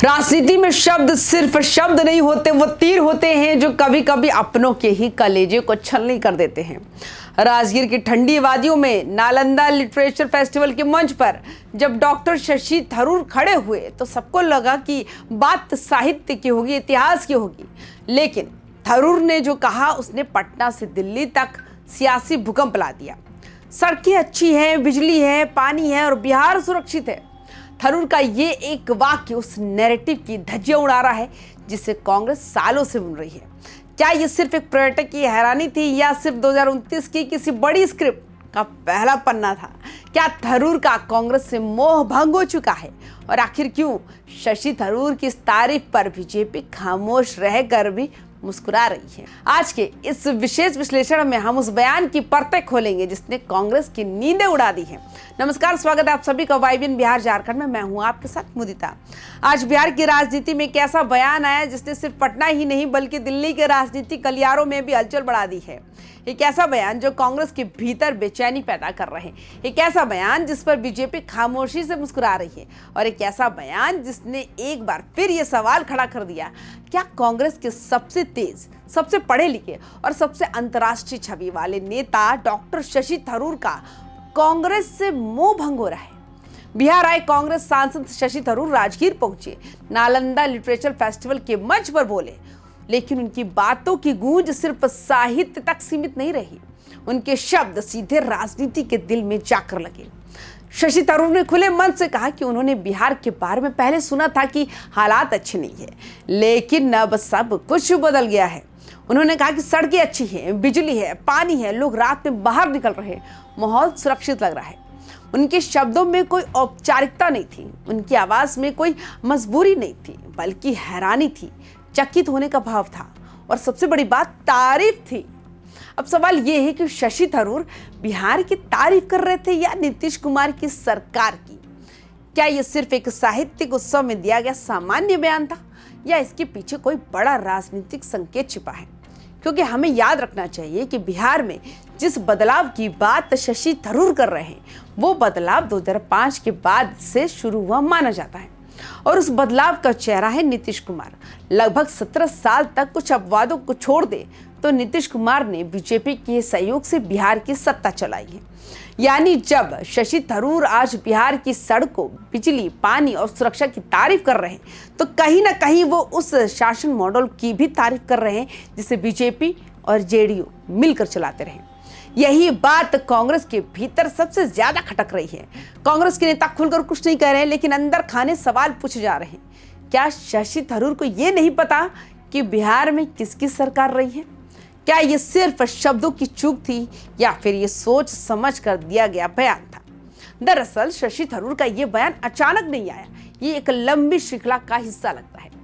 राजनीति में शब्द सिर्फ शब्द नहीं होते, वो तीर होते हैं जो कभी कभी अपनों के ही कलेजे को छलनी कर देते हैं। राजगीर की ठंडी वादियों में नालंदा लिटरेचर फेस्टिवल के मंच पर जब डॉक्टर शशि थरूर खड़े हुए तो सबको लगा कि बात साहित्य की होगी, इतिहास की होगी। लेकिन थरूर ने जो कहा उसने पटना से दिल्ली तक सियासी भूकंप ला दिया। सड़कें अच्छी हैं, बिजली है, पानी है और बिहार सुरक्षित है। थरूर का ये एक वाक्य उस नैरेटिव की धज्जियां उड़ा रहा है जिसे कांग्रेस सालों से बुन रही है। क्या ये सिर्फ एक पर्यटक की हैरानी थी या सिर्फ 2029 की किसी बड़ी स्क्रिप्ट का पहला पन्ना था? क्या थरूर का कांग्रेस से मोह भंग हो चुका है? और आखिर क्यों शशि थरूर की इस तारीफ पर बीजेपी खामोश रहकर भी मुस्कुरा रही है? आज के इस विशेष विश्लेषण में हम उस बयान की परतें खोलेंगे जिसने कांग्रेस की नींदें उड़ा दी है। नमस्कार, स्वागत है आप सभी का वाईबीएन बिहार झारखंड में। मैं हूं आपके साथ मुदिता। आज बिहार की राजनीति में एक ऐसा बयान आया जिसने सिर्फ पटना ही नहीं बल्कि दिल्ली के राजनीतिक गलियारों में भी हलचल बढ़ा दी है। एक ऐसा बयान जो कांग्रेस के भीतर बेचैनी पैदा कर रहे हैं, एक ऐसा बयान जिस पर बीजेपी खामोशी से मुस्कुरा रही है और एक ऐसा बयान जिसने एक बार फिर ये सवाल खड़ा कर दिया, क्या कांग्रेस के सबसे तेज, सबसे पढ़े लिखे और सबसे अंतर्राष्ट्रीय छवि वाले नेता डॉक्टर शशि थरूर का कांग्रेस से मोह भंग हो रहा है? बिहार आए कांग्रेस सांसद शशि थरूर राजगीर पहुंचे, नालंदा लिटरेचर फेस्टिवल के मंच पर बोले, लेकिन उनकी बातों की गूंज सिर्फ साहित्य तक सीमित नहीं रही। उनके शब्द सीधे राजनीति के दिल में जाकर लगे। शशि थरूर ने खुले मन से कहा कि उन्होंने बिहार के बारे में पहले सुना था कि हालात अच्छे नहीं है, लेकिन अब सब कुछ बदल गया है। उन्होंने कहा कि सड़कें अच्छी हैं, बिजली है, पानी है, लोग रात में बाहर निकल रहे हैं, माहौल सुरक्षित लग रहा है। उनके शब्दों में कोई औपचारिकता नहीं थी, उनकी आवाज में कोई मजबूरी नहीं थी, बल्कि हैरानी थी, चकित होने का भाव था और सबसे बड़ी बात तारीफ थी। अब सवाल यह है कि शशि थरूर बिहार की तारीफ कर रहे थे या नीतीश कुमार की सरकार की? क्या यह सिर्फ एक साहित्यिक उत्सव में दिया गया सामान्य बयान था या इसके पीछे कोई बड़ा राजनीतिक संकेत छिपा है? क्योंकि हमें याद रखना चाहिए कि बिहार में जिस बदलाव की बात शशि थरूर कर रहे हैं वो बदलाव 2005 के बाद से शुरू हुआ माना जाता है और उस बदलाव का चेहरा है नीतीश कुमार। लगभग 17 साल तक कुछ अपवादों को छोड़ दे तो नीतीश कुमार ने बीजेपी के सहयोग से बिहार की सत्ता चलाई है। यानी जब शशि थरूर आज बिहार की सड़कों, बिजली, पानी और सुरक्षा की तारीफ कर रहे हैं तो कहीं ना कहीं वो उस शासन मॉडल की भी तारीफ कर रहे हैं जिसे बीजेपी और जेडीयू मिलकर चलाते रहे। यही बात कांग्रेस के भीतर सबसे ज्यादा खटक रही है। कांग्रेस के नेता खुलकर कुछ नहीं कह रहे हैं, लेकिन अंदर खाने सवाल पूछे जा रहे हैं। क्या शशि थरूर को यह नहीं पता कि बिहार में किसकी सरकार रही है? क्या ये सिर्फ शब्दों की चूक थी या फिर ये सोच समझ कर दिया गया बयान था? दरअसल शशि थरूर का ये बयान अचानक नहीं आया, ये एक लंबी श्रृंखला का हिस्सा लगता है।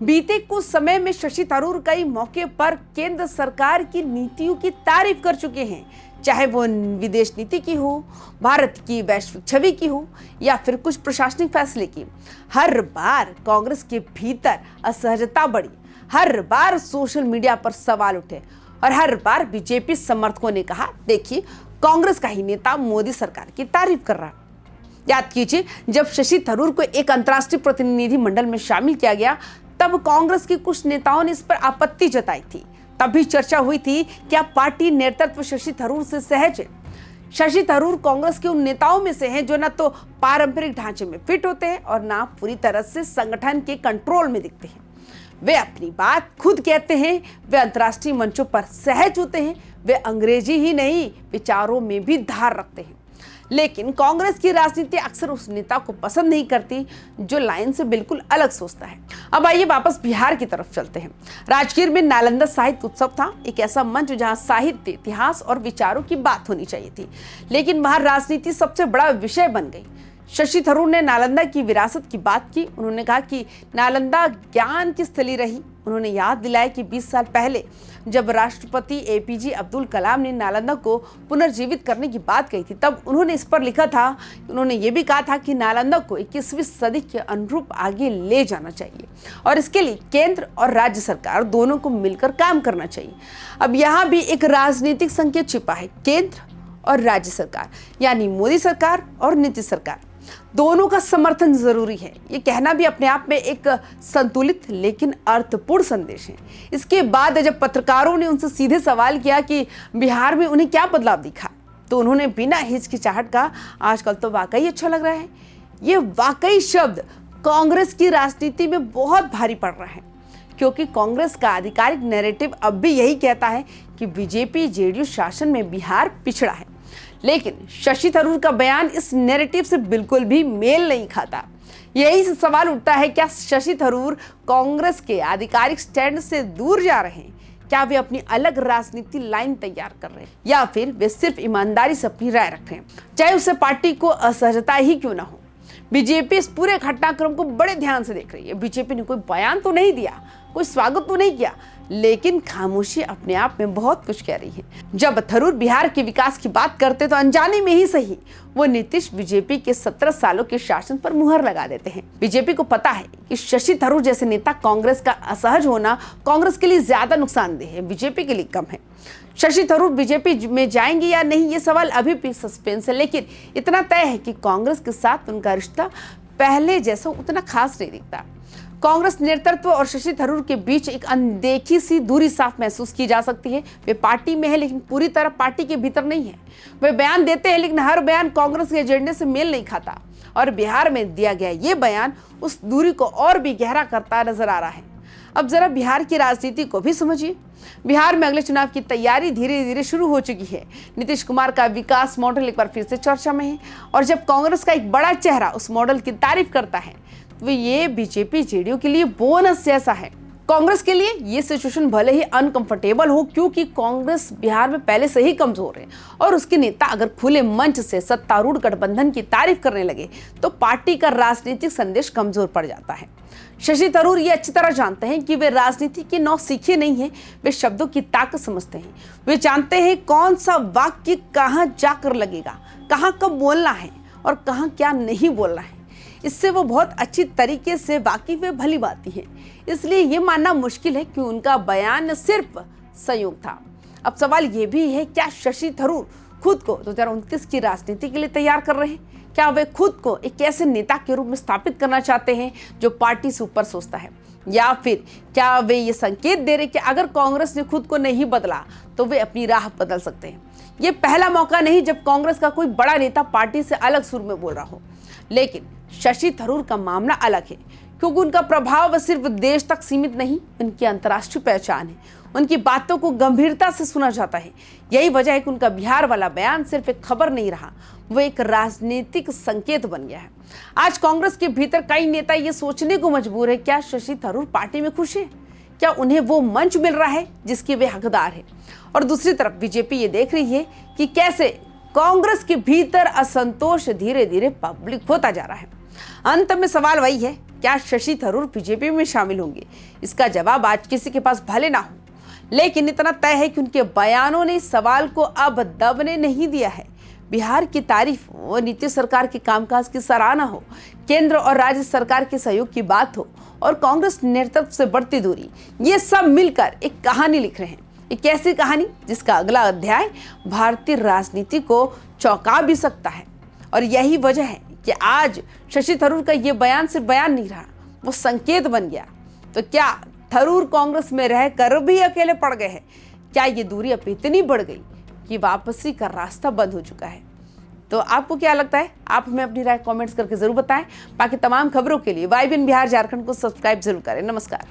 बीते कुछ समय में शशि थरूर कई मौके पर केंद्र सरकार की नीतियों की तारीफ कर चुके हैं, चाहे वो विदेश नीति की हो, भारत की वैश्विक छवि की हो या फिर कुछ प्रशासनिक फैसले की। हर बार कांग्रेस के भीतर असहजता बढ़ी, हर बार सोशल मीडिया पर सवाल उठे और हर बार बीजेपी समर्थकों ने कहा, देखिए कांग्रेस का ही नेता मोदी सरकार की तारीफ कर रहा है। याद कीजिए, जब शशि थरूर को एक अंतर्राष्ट्रीय प्रतिनिधि मंडल में शामिल किया गया तब कांग्रेस के कुछ नेताओं ने इस पर आपत्ति जताई थी। तब भी चर्चा हुई थी क्या पार्टी नेतृत्व शशि थरूर से सहज है? शशि थरूर कांग्रेस के उन नेताओं में से हैं जो न तो पारंपरिक ढांचे में फिट होते हैं और न पूरी तरह से संगठन के कंट्रोल में दिखते हैं। वे अपनी बात खुद कहते हैं, वे अंतर्राष्ट्रीय मंचों पर सहज होते हैं, वे अंग्रेजी ही नहीं विचारों में भी धार रखते हैं। लेकिन कांग्रेस की राजनीति अक्सर उस नेता को पसंद नहीं करती जो लाइन से बिल्कुल अलग सोचता है। अब आइए वापस बिहार की तरफ चलते हैं। राजगीर में नालंदा साहित्य उत्सव था, एक ऐसा मंच जहां साहित्य, इतिहास और विचारों की बात होनी चाहिए थी, लेकिन वहां राजनीति सबसे बड़ा विषय बन गई। शशि थरूर ने नालंदा की विरासत की बात की। उन्होंने कहा कि नालंदा ज्ञान की स्थली रही। उन्होंने याद दिलाया कि 20 साल पहले जब राष्ट्रपति एपीजे अब्दुल कलाम ने नालंदा को पुनर्जीवित करने की बात कही थी तब उन्होंने इस पर लिखा था, उन्होंने ये भी कहा था कि नालंदा को 21वीं सदी के अनुरूप आगे ले जाना चाहिए और इसके लिए केंद्र और राज्य सरकार दोनों को मिलकर काम करना चाहिए। अब यहाँ भी एक राजनीतिक संकेत छिपा है, केंद्र और राज्य सरकार यानी मोदी सरकार और नीतीश सरकार। दोनों का समर्थन जरूरी है, ये कहना भी अपने आप में एक संतुलित लेकिन अर्थपूर्ण संदेश है। इसके बाद जब पत्रकारों ने उनसे सीधे सवाल किया कि बिहार में उन्हें क्या बदलाव दिखा, तो उन्होंने बिना हिचकिचाहट कहा, आजकल तो वाकई अच्छा लग रहा है। ये वाकई शब्द कांग्रेस की राजनीति में बहुत भारी पड़ रहा है, क्योंकि कांग्रेस का आधिकारिक नैरेटिव अब भी यही कहता है कि बीजेपी जेडीयू शासन में बिहार पिछड़ा है। लेकिन शशि थरूर का बयान इस नैरेटिव से बिल्कुल भी मेल नहीं खाता। यही से सवाल उठता है, क्या शशि थरूर कांग्रेस के आधिकारिक स्टैंड से दूर जा रहे हैं? क्या वे अपनी अलग राजनीति लाइन तैयार कर रहे हैं, या फिर वे सिर्फ ईमानदारी से अपनी राय रख रहे हैं, चाहे उससे पार्टी को असहजता ही क्यों ना हो? बीजेपी इस पूरे घटनाक्रम को बड़े ध्यान से देख रही है। बीजेपी ने कोई बयान तो नहीं दिया, कोई स्वागत तो नहीं किया, लेकिन खामोशी अपने आप में बहुत कुछ कह रही है। जब थरूर बिहार के विकास की बात करते तो अनजाने में ही सही वो नीतीश बीजेपी के 17 सालों के शासन पर मुहर लगा देते हैं। बीजेपी को पता है कि शशि थरूर जैसे नेता कांग्रेस का असहज होना कांग्रेस के लिए ज्यादा नुकसानदेह है, बीजेपी के लिए कम है। शशि थरूर बीजेपी में जाएंगे या नहीं, ये सवाल अभी भी सस्पेंस है, लेकिन इतना तय है कि कांग्रेस के साथ उनका रिश्ता पहले जैसा उतना खास नहीं दिखता। कांग्रेस नेतृत्व और शशि थरूर के बीच एक अनदेखी सी दूरी साफ महसूस की जा सकती है। वे पार्टी में है, लेकिन पूरी तरह पार्टी के भीतर नहीं है। वे बयान देते हैं, लेकिन हर बयान कांग्रेस के एजेंडे से मेल नहीं खाता, और बिहार में दिया गया ये बयान उस दूरी को और भी गहरा करता नजर आ रहा है। अब जरा बिहार की राजनीति को भी समझिए। बिहार में अगले चुनाव की तैयारी धीरे धीरे शुरू हो चुकी है। नीतीश कुमार का विकास मॉडल एक बार फिर से चर्चा में है, और जब कांग्रेस का एक बड़ा चेहरा उस मॉडल की तारीफ करता है तो ये बीजेपी जेडीयू के लिए बोनस जैसा है। कांग्रेस के लिए ये सिचुएशन भले ही अनकंफर्टेबल हो, क्योंकि कांग्रेस बिहार में पहले से ही कमजोर है, और उसके नेता अगर खुले मंच से सत्तारूढ़ गठबंधन की तारीफ करने लगे तो पार्टी का राजनीतिक संदेश कमजोर पड़ जाता है। शशि थरूर ये अच्छी तरह जानते हैं कि वे राजनीति के नौसीखे नहीं हैं, वे शब्दों की ताकत समझते हैं। वे जानते हैं कौन सा वाक्य कहाँ जाकर लगेगा, कहाँ कब बोलना है और कहाँ क्या नहीं बोलना है। इससे वो बहुत अच्छी तरीके से वाकिफ है, भली बात है। इसलिए ये मानना मुश्किल है कि उनका बयान सिर्फ संयोग था। अब सवाल ये भी है, क्या शशि थरूर खुद को 2029 की राजनीति के लिए तैयार कर रहे हैं? क्या वे खुद को एक ऐसे नेता के रूप में स्थापित करना चाहते हैं जो पार्टी से ऊपर सोचता है, या फिर क्या वे ये संकेत दे रहे कि अगर कांग्रेस ने खुद को नहीं बदला तो वे अपनी राह बदल सकते हैं? ये पहला मौका नहीं जब कांग्रेस का कोई बड़ा नेता पार्टी से अलग सुर में बोल रहा हो, लेकिन शशि थरूर का मामला अलग है, क्योंकि उनका प्रभाव सिर्फ देश तक सीमित नहीं, उनकी अंतर्राष्ट्रीय पहचान है। उनकी बातों को गंभीरता से सुना जाता है। यही वजह है कि उनका बिहार वाला बयान सिर्फ एक खबर नहीं रहा, वो एक राजनीतिक संकेत बन गया है। आज कांग्रेस के भीतर कई नेता ये सोचने को मजबूर है, क्या शशि थरूर पार्टी में खुश है? क्या उन्हें वो मंच मिल रहा है जिसके वे हकदार है? और दूसरी तरफ बीजेपी ये देख रही है कि कैसे कांग्रेस के भीतर असंतोष धीरे धीरे पब्लिक होता जा रहा है। अंत में सवाल वही है, क्या शशि थरूर बीजेपी में शामिल होंगे? इसका जवाब आज किसी के पास भले ना हो, लेकिन इतना तय है कि उनके बयानों ने इस सवाल को अब दबने नहीं दिया है। बिहार की तारीफ हो, नीतीश सरकार के कामकाज की सराहना हो, केंद्र और राज्य सरकार के सहयोग की बात हो, और कांग्रेस नेतृत्व से बढ़ती दूरी, ये सब मिलकर एक कहानी लिख रहे हैं। एक ऐसी कहानी जिसका अगला अध्याय भारतीय राजनीति को चौंका भी सकता है। और यही वजह है कि आज शशि थरूर का ये बयान सिर्फ बयान नहीं रहा, वो संकेत बन गया। तो क्या थरूर कांग्रेस में रहकर भी अकेले पड़ गए हैं? क्या ये दूरी अब इतनी बढ़ गई कि वापसी का रास्ता बंद हो चुका है? तो आपको क्या लगता है? आप हमें अपनी राय कमेंट्स करके जरूर बताएं। बाकी तमाम खबरों के लिए YBN बिहार झारखंड को सब्सक्राइब जरूर करें। नमस्कार।